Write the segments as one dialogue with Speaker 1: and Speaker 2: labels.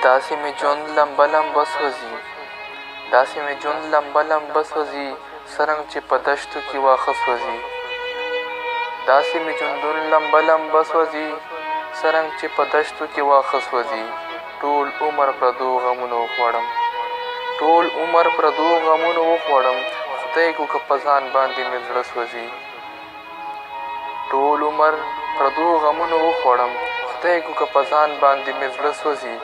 Speaker 1: داسې مې ژوند لمبه لمبه سوځي داسې مې ژوند لمبه لمبه سوځي څرنګ چې په دشتو کې واښه سوځي داسې مې ژوندون لمبه لمبه سوځي څرنګ چې په دشتو کې واښه سوځي ټول عمر پردو غمونو وخوړم ټول عمر پردو غمونو وخوړم خدای کو که په ځان باندې مې زړه سوځي ټول عمر پردو غمونو وخوړم خدای کو که په ځان باندې مې زړه سوځي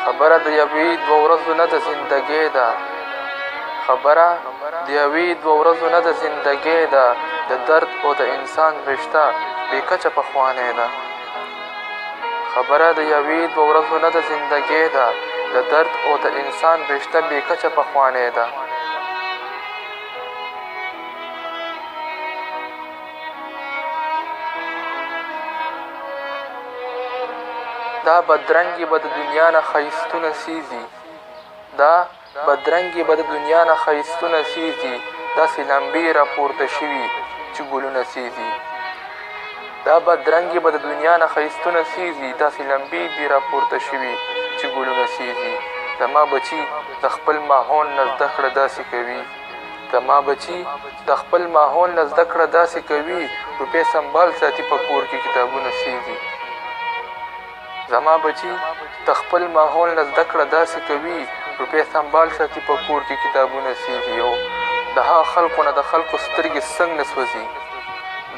Speaker 1: خبره د یوې دوه ورځو نه د زندګۍ ده خبره د یوې دوه ورځو نه د زندګۍ ده د درد او د انسان رشته بې کچه پخوانۍ ده خبره د یوې دوه ورځو نه د زندګۍ ده د درد او د انسان رشته بې کچه پخوانۍ ده دا بدرنګې به د دنیا نه ښایستونه سیزي دا بدرنګې به د دنیا نه ښایستونه سیزي داسې لمبې راپورته شوي چې ګلونه سیزي دا بدرنګې به د دنیا نه ښایستونه سیزي داسې لمبې دي راپورته شوي چې ګلونه سیزي زما بچي د خپل ماحول نه زده کړه داسې کوي زما بچي د خپل ماحول نه زده کړه داسې کوي روپۍ سنبال ساتي په کور کې کتابونه سیزي زما بچي د خپل ماحول نه زده کړه داسې کوي روپۍ سنبال ساتي په کور کې کتابونه سیزي او د هغه خلکو نه د خلکو سترګې څنګ نه سوځي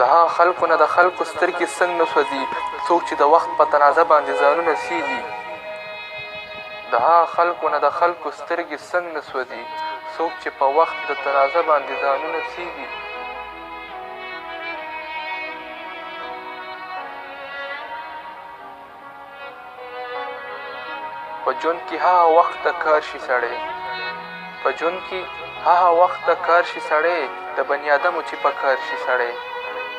Speaker 1: د هغه خلکو نه د خلکو سترګې څنګ نه سوځي څوک چې د وخت په تنازه باندې ځانونه سیزي د هغه خلکو نه د خلکو سترګې څنګ نه سوځي څوک چې په وخت د تنازه باندې ځانونه سیزي په ژوند کې هغه وخت ته کار شي سړی په ژوند کې هغه وخت ته کار شي سړی د بني ادمو چې په کار شي سړی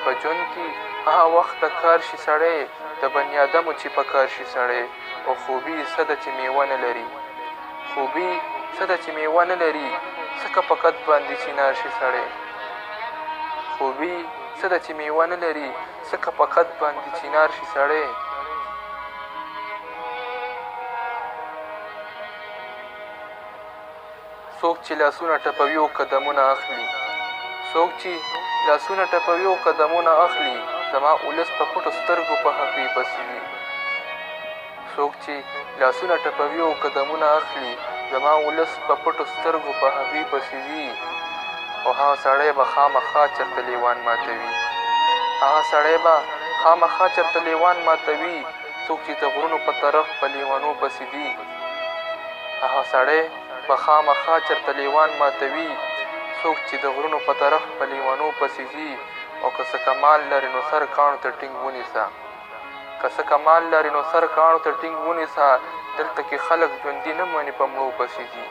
Speaker 1: په ژوند کې هغه وخت ته کار شي سړی د بني ادمو چې په کار شي سړی او خوبي څه ده چې میوه نه لري خوبي څه ده چې میوه نه لري ځکه په قد باندې چینار شي سړی خوبي څه ده چې میوه نه لري ځکه په قد باندې چینار شي سړی څوک چې لاسونه ټپوي او قدمونه اخلي څوک چې لاسونه ټپوي او قدمونه اخلي زما ولس په پټو سترګو په هغې پسې وي څوک چې لاسونه ټپوي او قدمونه اخلي زما ولس په پټو سترګو په هغې پسې وي او هغه سړی به خامخا چېرته لیوان ماتوي هغه سړی به خامخا چېرته لیوان ماتوي څوک چې د غرونو په طرف په لیوانو پسې دي هغه سړی به خامخا چېرته لیوان ماتوي څوک چې د غرونو په طرف په لیوانو پسې ځي او که څه کمال لري نو سر کاڼو ته ټینګ ونیسه که څه کمال لري نو سر کاڼو ته ټینګ ونیسه دلته کې خلک ژوندي نه مني په مړو پسې ځي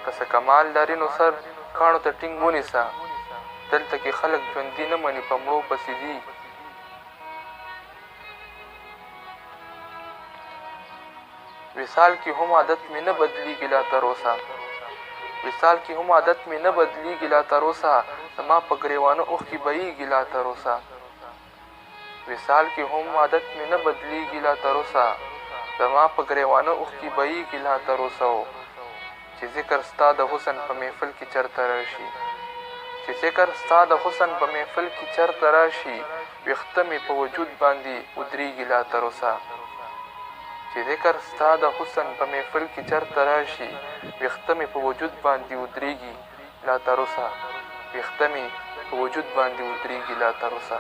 Speaker 1: که څه کمال لري نو سر کاڼو ته ټینګ ونیسه دلته کې خلک ژوندي نه مني په مړو پسې ځي وصال کې هم عادت مې نه بدلیږي لا تر اوسه وصال کې هم عادت مې نه بدلیږي لا تر اوسه زما په ګریوانه اوښکې بهیږي لا تر اوسه وصال کې هم عادت مې نه بدلیږي لا تر اوسه زما په ګریوانه اوښکې بهیږي لا تر اوسه چې ذکر ستا د حسن په محفل کې چېرته راشي چې ذکر ستا د حسن په محفل کې چېرته راشي ویښته مې په وجود باندې ودرېږي لا تر اوسه چې ذکر ستا د حسن په محفل کې چېرته راشي ویښته مې په وجود باندې ودرېږي لا تر اوسه ویښته مې په وجود باندې ودرېږي لا تر اوسه